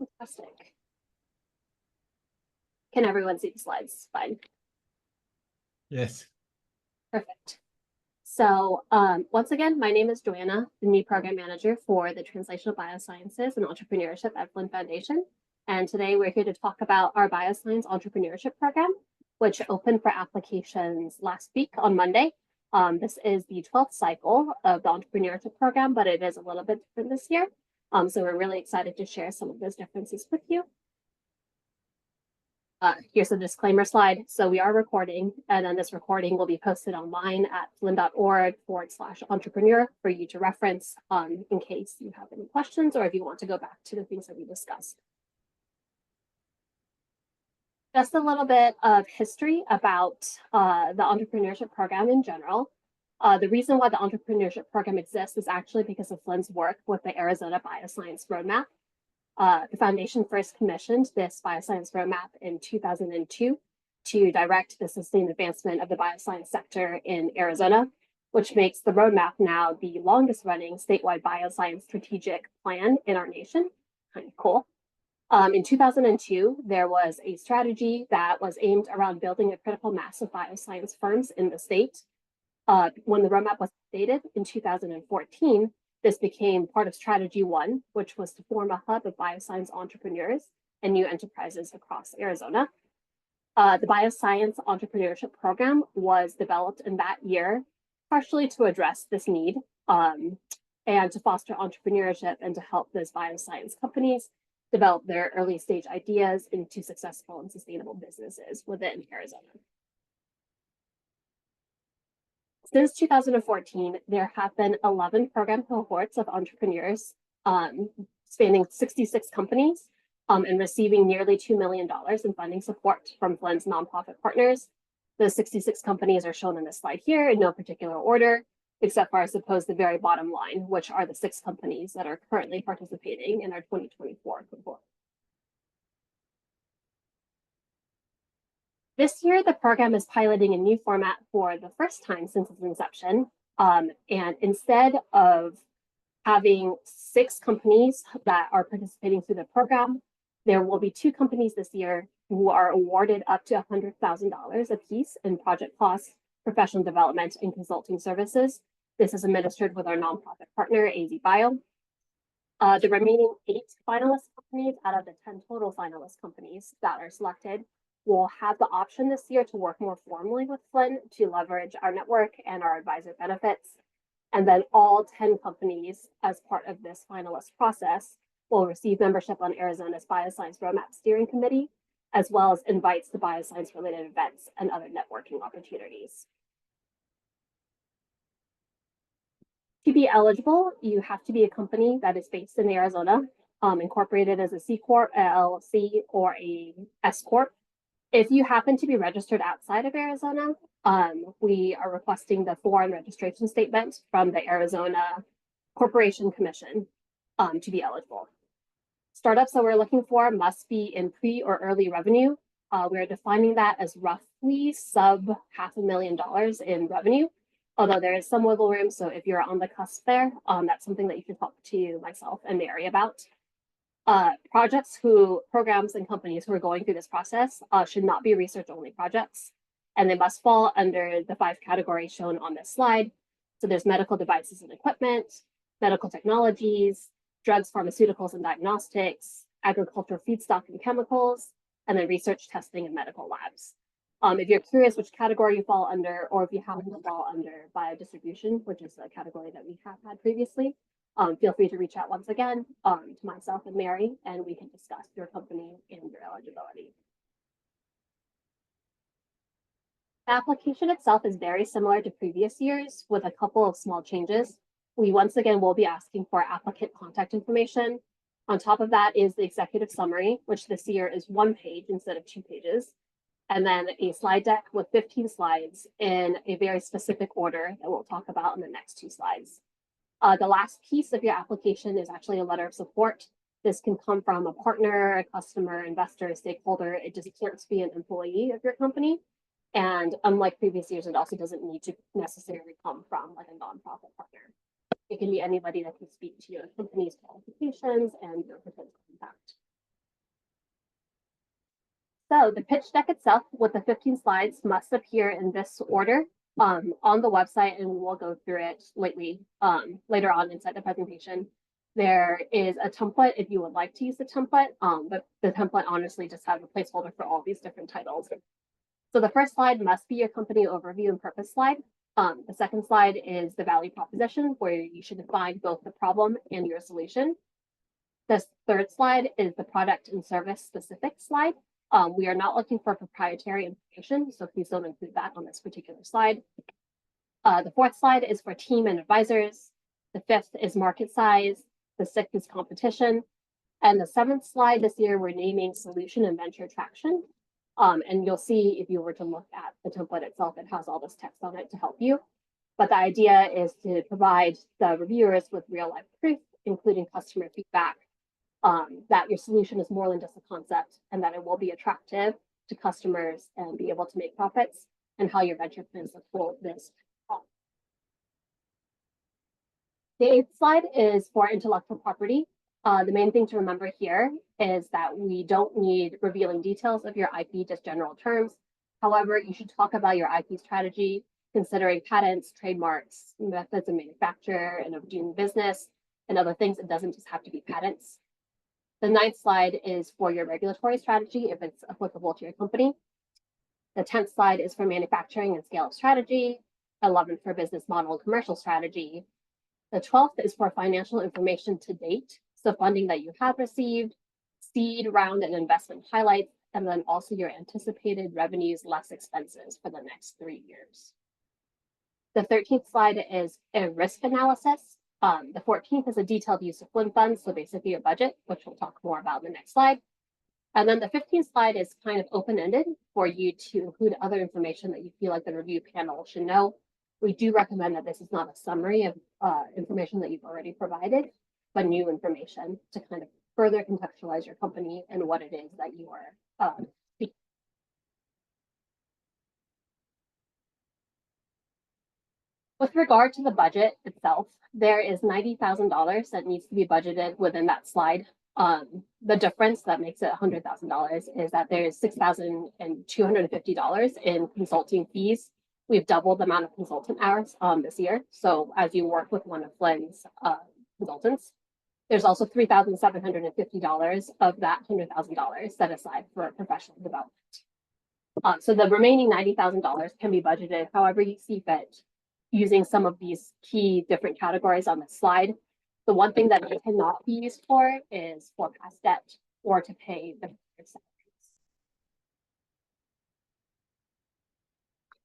Fantastic. Can everyone see the slides? Fine. Yes. Perfect. So once again, my name is Joanna, the new program manager for the Translational Biosciences and Entrepreneurship at Flinn Foundation. And today we're here to talk about our Bioscience Entrepreneurship program, which opened for applications last week on Monday. This is the 12th cycle of the entrepreneurship program, but it is a little bit different this year. So we're really excited to share some of those differences with you. Here's a disclaimer slide. So we are recording, and then this recording will be posted online at flinn.org/entrepreneur for you to reference in case you have any questions or if you want to go back to the things that we discussed. Just a little bit of history about the entrepreneurship program in general. The reason why the entrepreneurship program exists is actually because of Flynn's work with the Arizona Bioscience Roadmap. The foundation first commissioned this bioscience roadmap in 2002 to direct the sustained advancement of the bioscience sector in Arizona, which makes the roadmap now the longest running statewide bioscience strategic plan in our nation. Kind of cool. In 2002, there was a strategy that was aimed around building a critical mass of bioscience firms in the state. When the roadmap was updated in 2014, this became part of Strategy 1, which was to form a hub of bioscience entrepreneurs and new enterprises across Arizona. The Bioscience Entrepreneurship Program was developed in that year, partially to address this need and to foster entrepreneurship and to help those bioscience companies develop their early stage ideas into successful and sustainable businesses within Arizona. Since 2014, there have been 11 program cohorts of entrepreneurs spanning 66 companies and receiving nearly $2 million in funding support from Flynn's nonprofit partners. Those 66 companies are shown in this slide here in no particular order, except for, I suppose, the very bottom line, which are the 6 companies that are currently participating in our 2024 cohort. This year, the program is piloting a new format for the first time since its inception. And instead of having 6 companies that are participating through the program, there will be 2 companies this year who are awarded up to $100,000 apiece in project costs, professional development, and consulting services. This is administered with our nonprofit partner, AZ Bio. The remaining 8 finalist companies out of the 10 total finalist companies that are selected will have the option this year to work more formally with Flinn to leverage our network and our advisor benefits. And then all 10 companies, as part of this finalist process, will receive membership on Arizona's Bioscience Roadmap Steering Committee, as well as invites to bioscience-related events and other networking opportunities. To be eligible, you have to be a company that is based in Arizona, incorporated as a C Corp, LLC, or a S Corp. If you happen to be registered outside of Arizona, we are requesting the foreign registration statement from the Arizona Corporation Commission to be eligible. Startups that we're looking for must be in pre or early revenue. We're defining that as roughly sub $500,000 in revenue, although there is some wiggle room. So if you're on the cusp there, that's something that you can talk to myself and Mary about. Programs and companies who are going through this process should not be research-only projects, and they must fall under the 5 categories shown on this slide. So there's medical devices and equipment, medical technologies, drugs, pharmaceuticals and diagnostics, agricultural feedstock and chemicals, and then research, testing, and medical labs. If you're curious which category you fall under, or if you happen to fall under biodistribution, which is a category that we have had previously, feel free to reach out once again to myself and Mary, and we can discuss your company and your eligibility. The application itself is very similar to previous years with a couple of small changes. We once again will be asking for applicant contact information. On top of that is the executive summary, which this year is 1 page instead of 2 pages. And then a slide deck with 15 slides in a very specific order that we'll talk about in the next 2 slides. The last piece of your application is actually a letter of support. This can come from a partner, a customer, investor, stakeholder. It just can't be an employee of your company. And unlike previous years, it also doesn't need to necessarily come from like a nonprofit partner. It can be anybody that can speak to your company's qualifications and your potential impact. So the pitch deck itself with the 15 slides must appear in this order on the website, and we'll go through it later on inside the presentation. There is a template if you would like to use the template, but the template honestly just has a placeholder for all these different titles. So the first slide must be your company overview and purpose slide. The second slide is the value proposition, where you should define both the problem and your solution. The third slide is the product and service specific slide. We are not looking for proprietary information, so please don't include that on this particular slide. The fourth slide is for team and advisors. The fifth is market size. The sixth is competition. And the seventh slide this year, we're naming solution and venture traction. And you'll see if you were to look at the template itself, it has all this text on it to help you. But the idea is to provide the reviewers with real life proof, including customer feedback, that your solution is more than just a concept and that it will be attractive to customers and be able to make profits, and how your venture plans support this. The eighth slide is for intellectual property. The main thing to remember here is that we don't need revealing details of your IP, just general terms. However, you should talk about your IP strategy, considering patents, trademarks, methods of manufacture, and of doing business, and other things. It doesn't just have to be patents. The ninth slide is for your regulatory strategy, if it's applicable to your company. The 10th slide is for manufacturing and scale-up strategy. 11th for business model and commercial strategy. The 12th is for financial information to date, so funding that you have received, seed round and investment highlights, and then also your anticipated revenues less expenses for the next 3 years. The 13th slide is a risk analysis. The 14th is a detailed use of Flinn funds, so basically your budget, which we'll talk more about in the next slide. And then the 15th slide is kind of open-ended for you to include other information that you feel like the review panel should know. We do recommend that this is not a summary of information that you've already provided, but new information to kind of further contextualize your company and what it is that you are speaking. With regard to the budget itself, there is $90,000 that needs to be budgeted within that slide. The difference that makes it $100,000 is that there is $6,250 in consulting fees. We've doubled the amount of consultant hours this year. So as you work with one of Flynn's consultants, there's also $3,750 of that $100,000 set aside for professional development. So the remaining $90,000 can be budgeted however you see fit, using some of these key different categories on the slide. The one thing that it cannot be used for is for past debt or to pay the salaries.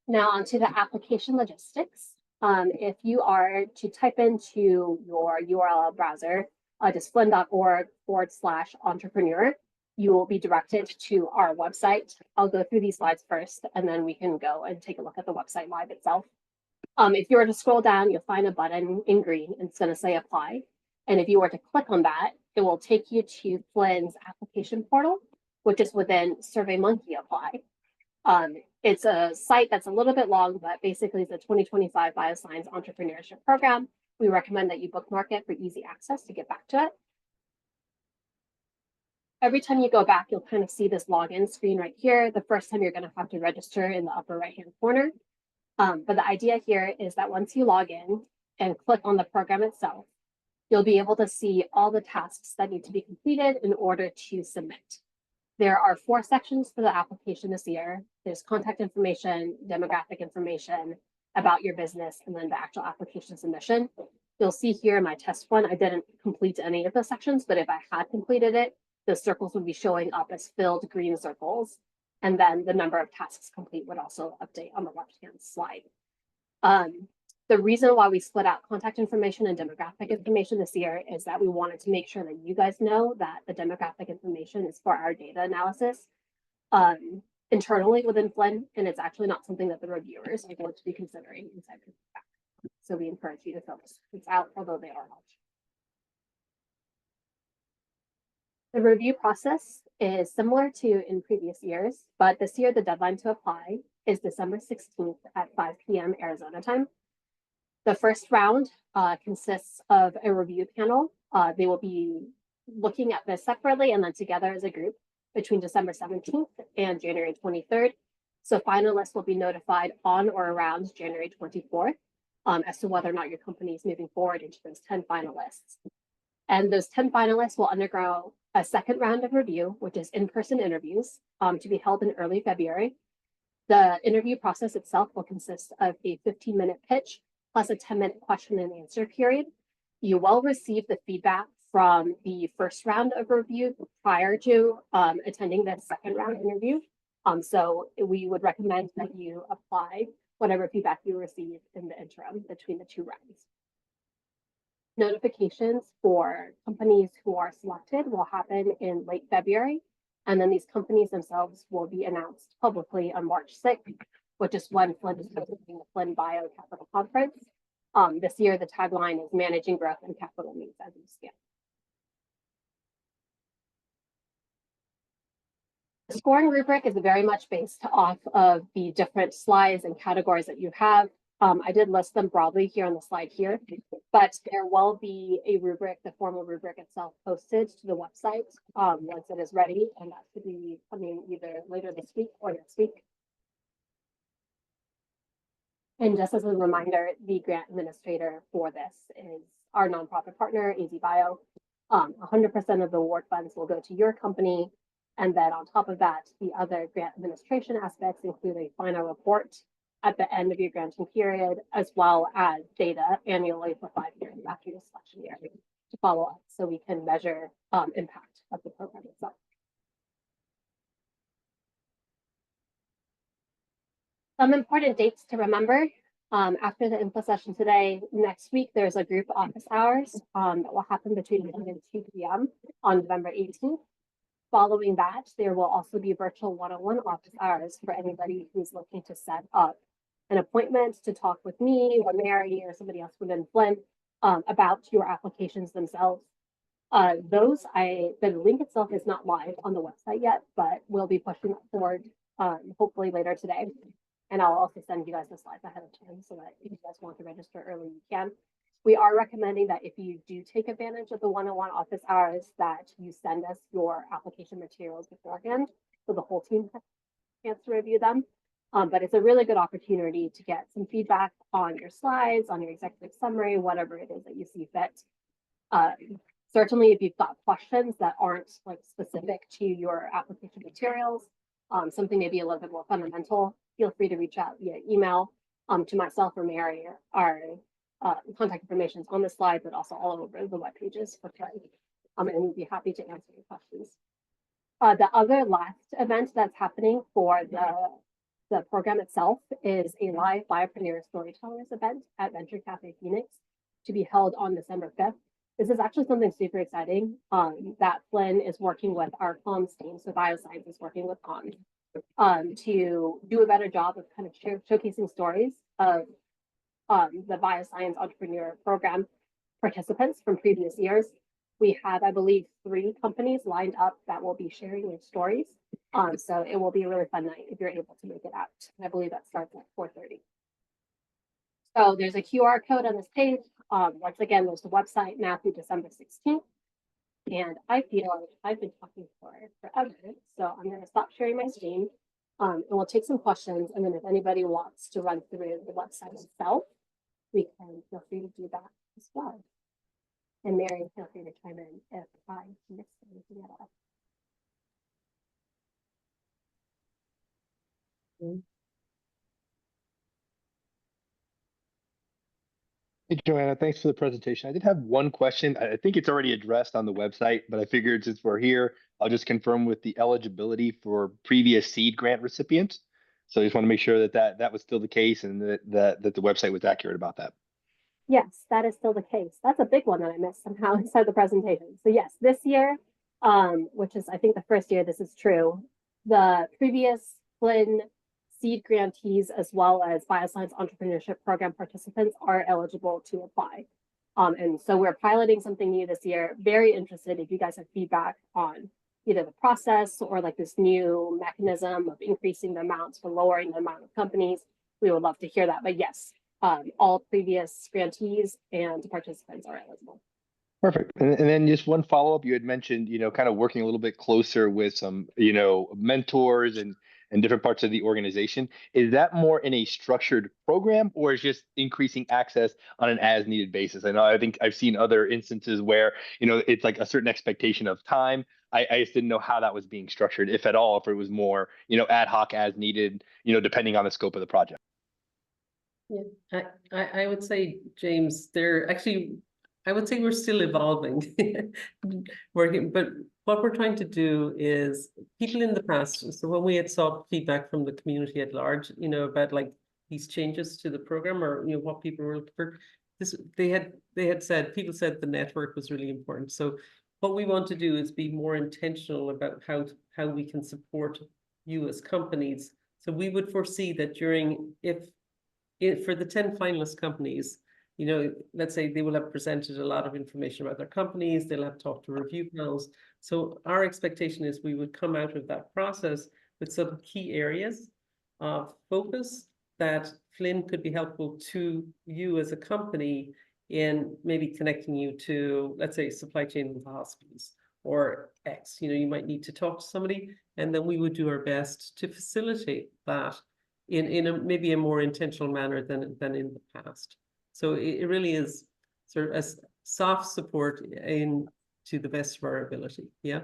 Now onto the application logistics. If you are to type into your URL browser, just flinn.org/entrepreneur, you will be directed to our website. I'll go through these slides first, and then we can go and take a look at the website live itself. If you were to scroll down, you'll find a button in green, and it's going to say apply. And if you were to click on that, it will take you to Flynn's application portal, which is within SurveyMonkey Apply. It's a site that's a little bit long, but basically it's a 2025 Bioscience Entrepreneurship program. We recommend that you bookmark it for easy access to get back to it. Every time you go back, you'll kind of see this login screen right here. The first time you're going to have to register in the upper right-hand corner. But the idea here is that once you log in and click on the program itself, you'll be able to see all the tasks that need to be completed in order to submit. There are 4 sections for the application this year. There's contact information, demographic information, about your business, and then the actual application submission. You'll see here in my test one, I didn't complete any of the sections, but if I had completed it, the circles would be showing up as filled green circles. And then the number of tasks complete would also update on the left-hand slide. The reason why we split out contact information and demographic information this year is that we wanted to make sure that you guys know that the demographic information is for our data analysis internally within Flinn, and it's actually not something that the reviewers are going to be considering inside the feedback. So we encourage you to fill this out, although they are optional. The review process is similar to in previous years, but this year the deadline to apply is December 16th at 5 p.m. Arizona time. The first round consists of a review panel. They will be looking at this separately and then together as a group. between December 17th and January 23rd. So finalists will be notified on or around January 24th as to whether or not your company is moving forward into those 10 finalists. And those 10 finalists will undergo a second round of review, which is in-person interviews to be held in early February. The interview process itself will consist of a 15-minute pitch plus a 10-minute question and answer period. You will receive the feedback from the first round of review prior to attending the second round interview. So we would recommend that you apply whatever feedback you receive in the interim between the two rounds. Notifications for companies who are selected will happen in late February, and then these companies themselves will be announced publicly on March 6th, which is when Flinn is hosting the Flinn Bio Capital Conference. This year, the tagline is Managing Growth and Capital Needs as You Scale. The scoring rubric is very much based off of the different slides and categories that you have. I did list them broadly here on the slide here, but there will be a rubric, the formal rubric itself, posted to the website once it is ready, and that should be coming either later this week or next week. And just as a reminder, the grant administrator for this is our nonprofit partner, AZ Bio. 100% of the award funds will go to your company. And then on top of that, the other grant administration aspects include a final report at the end of your granting period, as well as data annually for 5 years after your selection year to follow up so we can measure impact of the program itself. Some important dates to remember. After the info session today, next week, there's a group office hours that will happen between 1 and 2 p.m. on November 18th. Following that, there will also be virtual one-on-one office hours for anybody who's looking to set up an appointment to talk with me or Mary or somebody else within Flinn about your applications themselves. The link itself is not live on the website yet, but we'll be pushing it forward hopefully later today. And I'll also send you guys the slides ahead of time so that if you guys want to register early, you can. We are recommending that if you do take advantage of the one-on-one office hours, that you send us your application materials beforehand so the whole team has a chance to review them. But it's a really good opportunity to get some feedback on your slides, on your executive summary, whatever it is that you see fit. Certainly, if you've got questions that aren't like specific to your application materials, something maybe a little bit more fundamental, feel free to reach out via email to myself or Mary. Our contact information is on the slide, but also all over the web pages for today. And we'd be happy to answer your questions. The other last event that's happening for the program itself is a live Biopreneur Storytellers event at Venture Cafe Phoenix to be held on December 5th. This is actually something super exciting that Flinn is working with our comms team. So Bioscience is working with comms to do a better job of kind of showcasing stories of the Bioscience Entrepreneur Program participants from previous years. We have, I believe, 3 companies lined up that will be sharing their stories. So it will be a really fun night if you're able to make it out. And I believe that starts at 4:30. So there's a QR code on this page. Once again, there's the website now through December 16th. And I feel like I've been talking for forever. So I'm going to stop sharing my screen and we'll take some questions. And then if anybody wants to run through the website itself, we can feel free to do that as well. And Mary, feel free to chime in if I missed anything at all. Hey, Joanna, thanks for the presentation. I did have one question. I think it's already addressed on the website, but I figured since we're here, I'll just confirm with the eligibility for previous seed grant recipients. So I just want to make sure that was still the case and that the website was accurate about that. Yes, that is still the case. That's a big one that I missed somehow inside the presentation. So yes, this year, which is I think the first year this is true, the previous Flinn seed grantees as well as Bioscience Entrepreneurship Program participants are eligible to apply. And so we're piloting something new this year. Very interested if you guys have feedback on either the process or like this new mechanism of increasing the amounts or lowering the amount of companies. We would love to hear that. But yes, all previous grantees and participants are eligible. Perfect. And then just one follow-up, you had mentioned, kind of working a little bit closer with some, mentors and different parts of the organization. Is that more in a structured program or is just increasing access on an as needed basis? I think I've seen other instances where, it's like a certain expectation of time. I just didn't know how that was being structured, if at all, if it was more, ad hoc as needed, depending on the scope of the project. Yeah, I would say, James, they're actually, I would say we're still evolving, working, but what we're trying to do is people in the past, so when we had sought feedback from the community at large, about like these changes to the program or, what people were looking for, this, people said the network was really important. So what we want to do is be more intentional about how we can support you as companies. So we would foresee that for the 10 finalist companies, let's say they will have presented a lot of information about their companies, they'll have talked to review panels. So our expectation is we would come out of that process with some key areas of focus that Flinn could be helpful to you as a company in maybe connecting you to, let's say, supply chain with the hospitals or X. You might need to talk to somebody, and then we would do our best to facilitate that in a maybe a more intentional manner than in the past. So it really is sort of a soft support to the best of our ability. Yeah.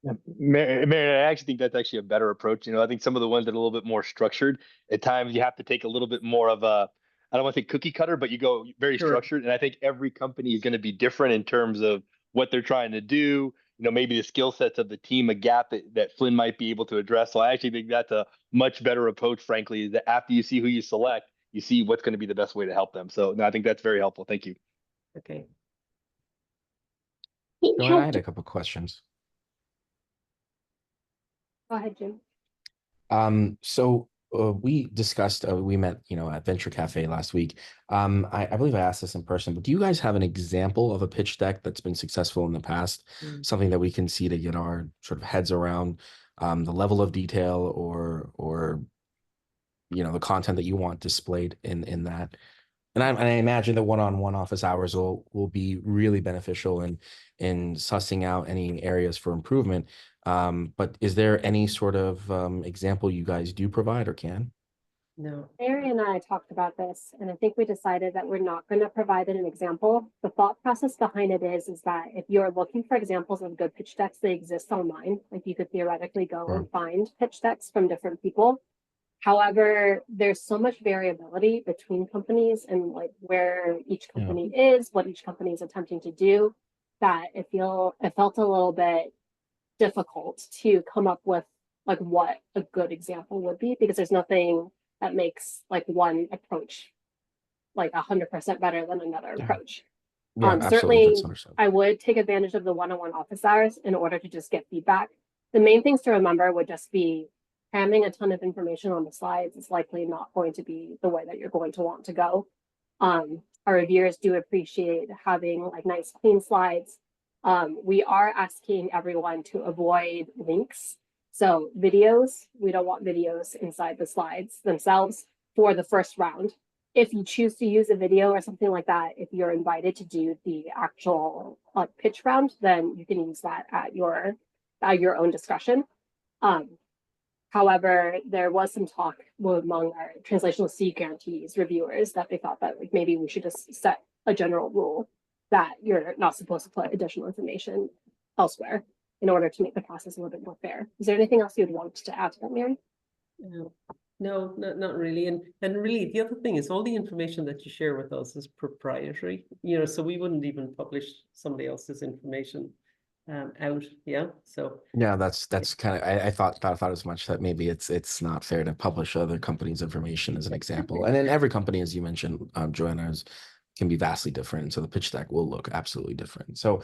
Yeah. Mary, I actually think that's actually a better approach. I think some of the ones that are a little bit more structured, at times you have to take a little bit more of a, I don't want to say cookie cutter, but you go very Sure. structured. And I think every company is going to be different in terms of what they're trying to do. Maybe the skill sets of the team, a gap that Flinn might be able to address. So I actually think that's a much better approach, frankly, is that after you see who you select, you see what's going to be the best way to help them. So no, I think that's very helpful. Thank you. Okay. Joanna, I had a couple questions. Go ahead, Jim. We discussed, we met, at Venture Cafe last week. I believe I asked this in person, but do you guys have an example of a pitch deck that's been successful in the past? Something that we can see to get our sort of heads around the level of detail or the content that you want displayed in that. And I imagine the one-on-one office hours will be really beneficial in sussing out any areas for improvement. But is there any sort of example you guys do provide or can? No. Mary and I talked about this, and I think we decided that we're not going to provide an example. The thought process behind it is that if you're looking for examples of good pitch decks, they exist online. Like you could theoretically go and find pitch decks from different people. However, there's so much variability between companies and like where each company is, what each company is attempting to do, that it felt a little bit difficult to come up with like what a good example would be, because there's nothing that makes like one approach like 100% better than another approach. Certainly I would take advantage of the one-on-one office hours in order to just get feedback. The main things to remember would just be cramming a ton of information on the slides is likely not going to be the way that you're going to want to go. Our reviewers do appreciate having like nice clean slides. We are asking everyone to avoid links. So videos, we don't want videos inside the slides themselves for the first round. If you choose to use a video or something like that, if you're invited to do the actual pitch round, then you can use that at your own discretion. However, there was some talk among our translational C grantees reviewers that they thought that like maybe we should just set a general rule that you're not supposed to put additional information elsewhere in order to make the process a little bit more fair. Is there anything else you'd want to add to that, Mary? No, not really. And really, the other thing is all the information that you share with us is proprietary, so we wouldn't even publish somebody else's information out. Yeah. So yeah, that's kind of, I thought as much, that maybe it's not fair to publish other companies' information as an example. And then every company, as you mentioned, Joanna, can be vastly different. So the pitch deck will look absolutely different. So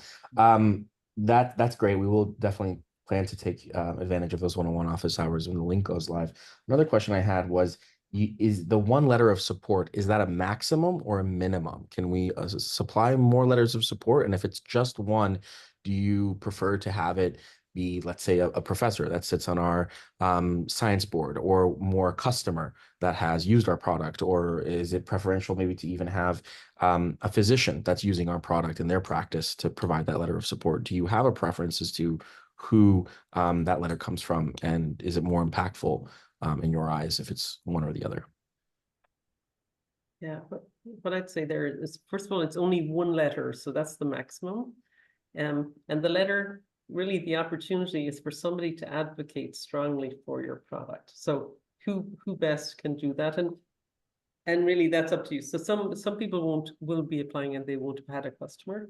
that's great. We will definitely plan to take advantage of those one-on-one office hours when the link goes live. Another question I had was, is the one letter of support, is that a maximum or a minimum? Can we supply more letters of support? And if it's just one, do you prefer to have it be, let's say, a professor that sits on our science board, or more customer that has used our product? Or is it preferential maybe to even have a physician that's using our product in their practice to provide that letter of support? Do you have a preference as to who that letter comes from? And is it more impactful in your eyes if it's one or the other? Yeah, what I'd say there is, first of all, it's only one letter, so that's the maximum. And the letter, really the opportunity is for somebody to advocate strongly for your product. So who best can do that? And really that's up to you. So some people will be applying and they won't have had a customer.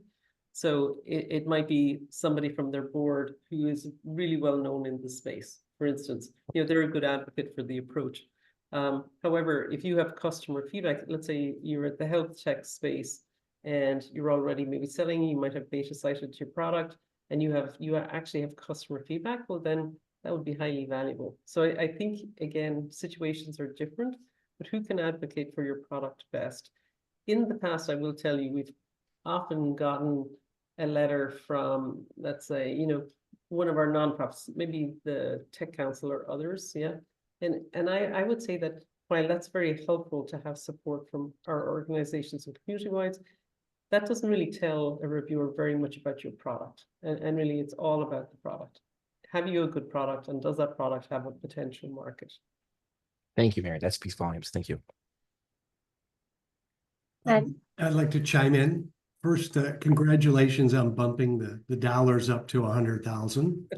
So it might be somebody from their board who is really well known in the space. For instance, they're a good advocate for the approach. However, if you have customer feedback, let's say you're at the health tech space and you're already maybe selling, you might have beta cited your product, and you actually have customer feedback, well, then that would be highly valuable. So I think, again, situations are different, but who can advocate for your product best? In the past, I will tell you, we've often gotten a letter from, let's say, one of our nonprofits, maybe the Tech Council or others, yeah. And I would say that while that's very helpful to have support from our organizations and community-wise, that doesn't really tell a reviewer very much about your product. And really, it's all about the product. Have you a good product, and does that product have a potential market? Thank you, Mary. That speaks volumes. Thank you. I'd like to chime in. First, congratulations on bumping the dollars up to 100,000.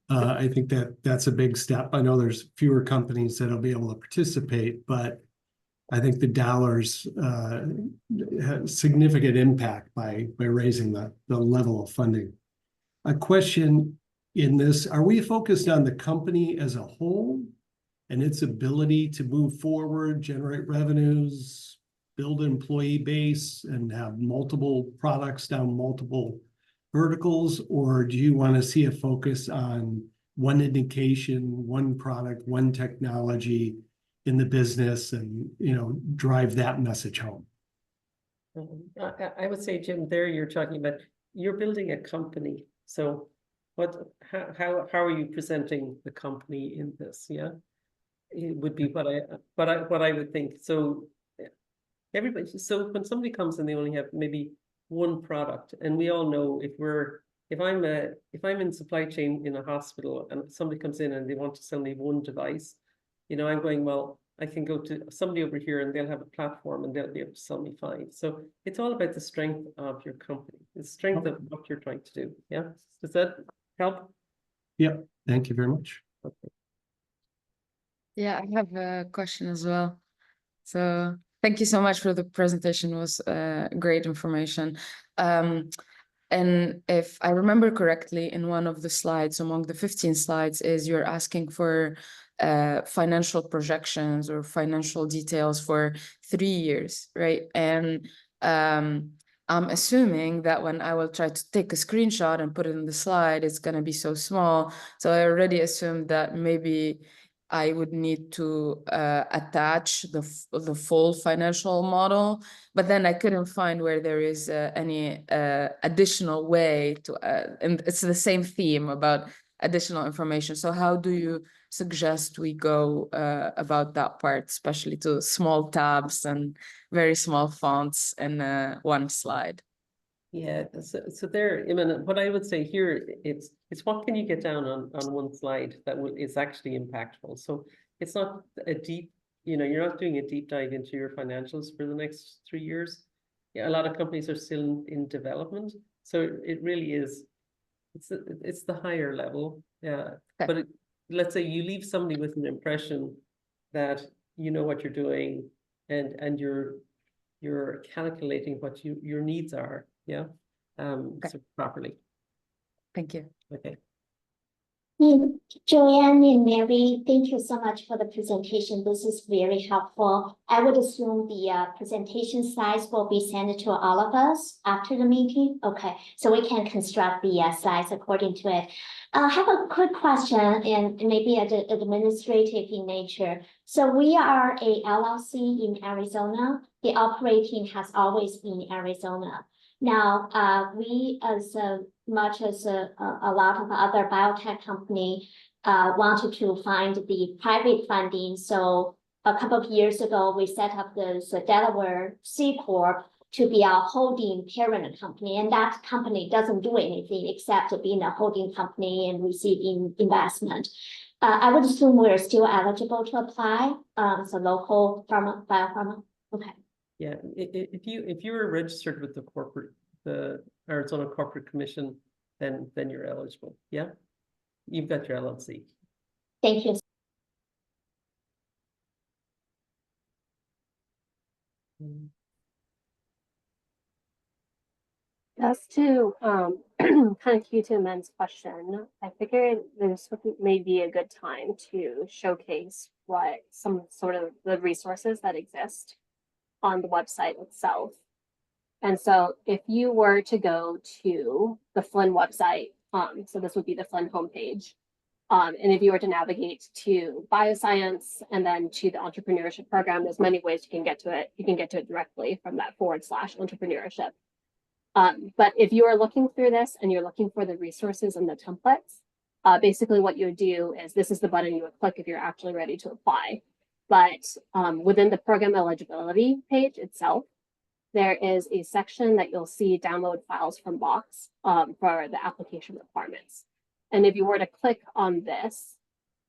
I think that's a big step. I know there's fewer companies that'll be able to participate, but I think the dollars have significant impact by raising the level of funding. A question in this: are we focused on the company as a whole and its ability to move forward, generate revenues, build an employee base, and have multiple products down multiple verticals? Or do you want to see a focus on one indication, one product, one technology in the business, and drive that message home? I would say, Jim, there you're talking about, you're building a company. So how are you presenting the company in this? Yeah, it would be what I would think. So so when somebody comes and they only have maybe one product, and we all know, if I'm in supply chain in a hospital and somebody comes in and they want to sell me one device, I'm going, well, I can go to somebody over here and they'll have a platform and they'll be able to sell me 5. So it's all about the strength of your company, the strength of what you're trying to do. Yeah. Does that help? Yep. Thank you very much. Okay. Yeah, I have a question as well. So thank you so much for the presentation. It was great information. And if I remember correctly, in one of the slides, among the 15 slides, is you're asking for financial projections or financial details for 3 years, right? And I'm assuming that when I will try to take a screenshot and put it in the slide, it's going to be so small. So I already assumed that maybe I would need to attach the full financial model, but then I couldn't find where there is any additional way to, and it's the same theme about additional information. So how do you suggest we go about that part, especially to small tabs and very small fonts in one slide? Yeah, so there, what I would say here, it's what can you get down on one slide that is actually impactful. So it's not a deep, you're not doing a deep dive into your financials for the next 3 years. Yeah, a lot of companies are still in development, so it really is. It's the higher level. Yeah, okay. But let's say you leave somebody with an impression that you know what you're doing, and you're calculating what your needs are. Yeah. Okay. So properly. Thank you. Okay. Joanne and Mary, thank you so much for the presentation. This is very helpful. I would assume the presentation slides will be sent to all of us after the meeting. Okay, so we can construct the slides according to it. I have a quick question, and maybe administrative in nature. So we are a LLC in Arizona. The operating has always been in Arizona. Now, we as a much as a lot of other biotech company wanted to find the private funding. So a couple of years ago, we set up this Delaware C Corp to be our holding parent company. And that company doesn't do anything except being a holding company and receiving investment. I would assume we're still eligible to apply. So local biopharma. Okay. Yeah, if you were registered with the Arizona Corporate Commission, then you're eligible. Yeah, you've got your LLC. Thank you. Just to kind of key to Men's question, I figured this may be a good time to showcase what some sort of the resources that exist on the website itself. And so if you were to go to the Flinn website, so this would be the Flinn homepage, and if you were to navigate to bioscience and then to the entrepreneurship program, there's many ways you can get to it. You can get to it directly from that /entrepreneurship. But if you are looking through this and you're looking for the resources and the templates, basically what you would do is this is the button you would click if you're actually ready to apply. But within the program eligibility page itself, there is a section that you'll see download files from Box for the application requirements. And if you were to click on this,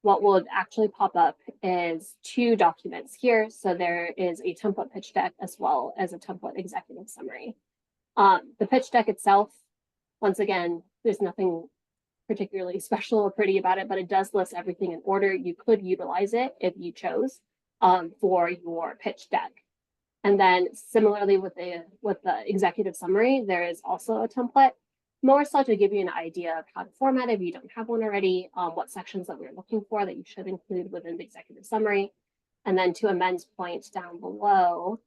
what will actually pop up is 2 documents here. So there is a template pitch deck as well as a template executive summary. The pitch deck itself, once again, there's nothing particularly special or pretty about it, but it does list everything in order. You could utilize it if you chose for your pitch deck. And then similarly with the executive summary, there is also a template, more so to give you an idea of how to format it if you don't have one already, what sections that we're looking for that you should include within the executive summary. And then to Men's point down below,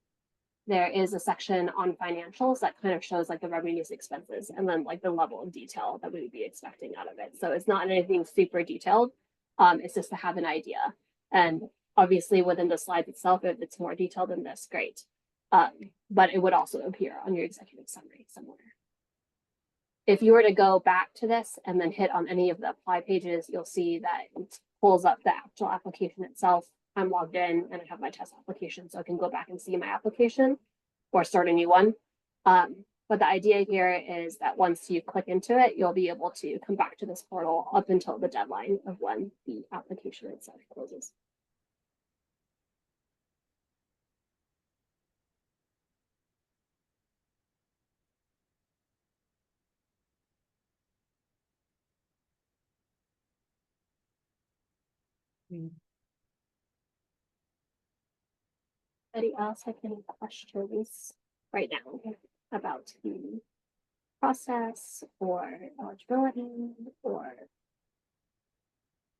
there is a section on financials that kind of shows like the revenues, expenses, and then like the level of detail that we would be expecting out of it. So it's not anything super detailed. It's just to have an idea. And obviously within the slide itself, if it's more detailed than this, great. But it would also appear on your executive summary somewhere. If you were to go back to this and then hit on any of the apply pages, you'll see that it pulls up the actual application itself. I'm logged in and I have my test application, so I can go back and see my application or start a new one. But the idea here is that once you click into it, you'll be able to come back to this portal up until the deadline of when the application itself closes. Anybody else have any questions right now about the process or eligibility or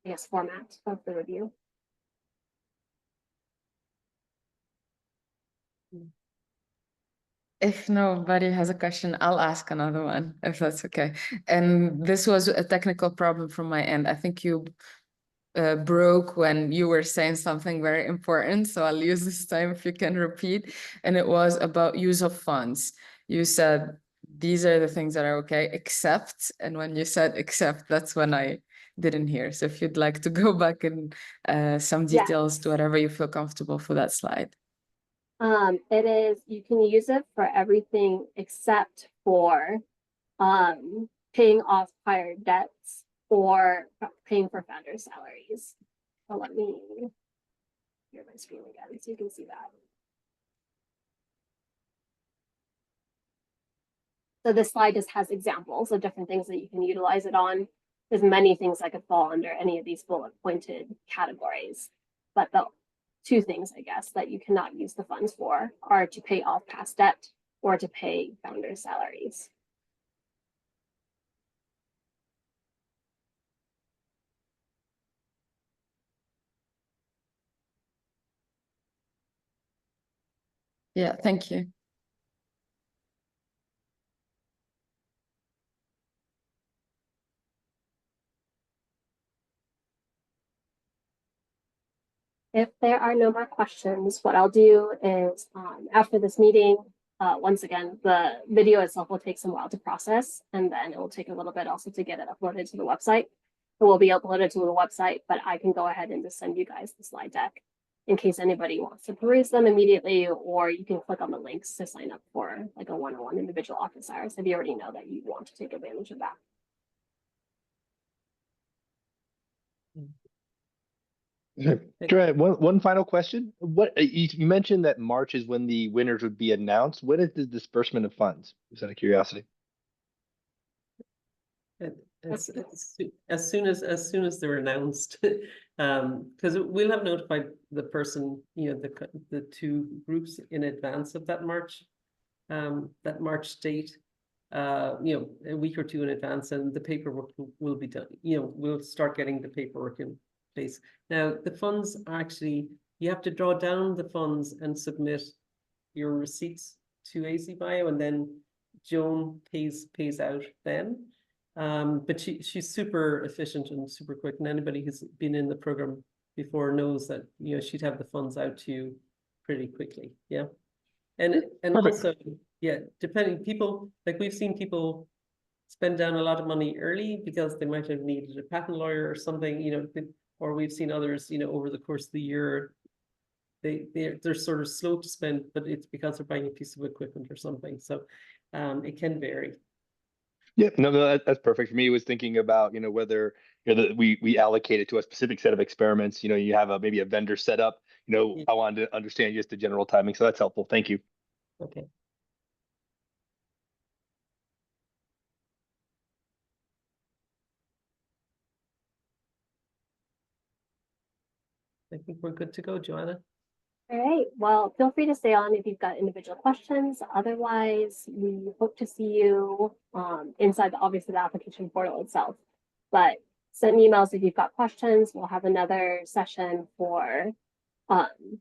I guess format of the review? If nobody has a question, I'll ask another one, if that's okay. And this was a technical problem from my end. I think you broke when you were saying something very important, so I'll use this time if you can repeat. And it was about use of funds. You said these are the things that are okay, except, and when you said except, that's when I didn't hear. So if you'd like to go back in some details to whatever you feel comfortable for that slide. It is, you can use it for everything except for paying off prior debts or paying for founder salaries. So let me share my screen again so you can see that. So this slide just has examples of different things that you can utilize it on. There's many things that could fall under any of these bullet pointed categories, but the 2 things, I guess, that you cannot use the funds for are to pay off past debt or to pay founder salaries. Yeah, thank you. If there are no more questions, what I'll do is after this meeting, once again, the video itself will take some while to process, and then it will take a little bit also to get it uploaded to the website. It will be uploaded to the website, but I can go ahead and just send you guys the slide deck in case anybody wants to peruse them immediately, or you can click on the links to sign up for like a one-on-one individual office hours if you already know that you want to take advantage of that. Joanna, one final question. What you mentioned that March is when the winners would be announced. When is the disbursement of funds? Just out of curiosity. As soon as they're announced, because we'll have notified the person, the two groups in advance of that March date, a week or two in advance, and the paperwork will be done. We'll start getting the paperwork in place. Now, the funds are actually, you have to draw down the funds and submit your receipts to AZ Bio, and then Joan pays out then. But she's super efficient and super quick, and anybody who's been in the program before knows that she'd have the funds out to you pretty quickly. Yeah, and also depending, people like we've seen people spend down a lot of money early because they might have needed a patent lawyer or something, or we've seen others, over the course of the year, they're sort of slow to spend, but it's because they're buying a piece of equipment or something. So it can vary. Yeah, no, that's perfect. For me, it was thinking about, whether we allocate it to a specific set of experiments, you have maybe a vendor set up, I wanted to understand just the general timing. So that's helpful. Thank you. Okay. I think we're good to go, Joanna. All right, well, feel free to stay on if you've got individual questions. Otherwise, we hope to see you inside, obviously, the application portal itself. But send emails if you've got questions. We'll have another session for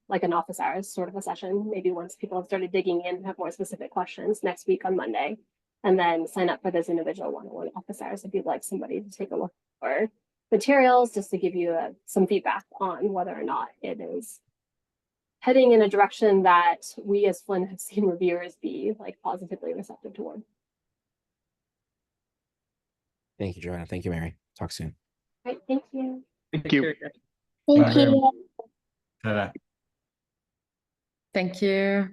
like an office hours sort of a session, maybe once people have started digging in and have more specific questions next week on Monday. And then sign up for those individual one-on-one office hours if you'd like somebody to take a look for materials, just to give you some feedback on whether or not it is heading in a direction that we as Flinn have seen reviewers be like positively receptive toward. Thank you, Joanna. Thank you, Mary. Talk soon. All right, thank you. Thank you. Thank you. Thank you.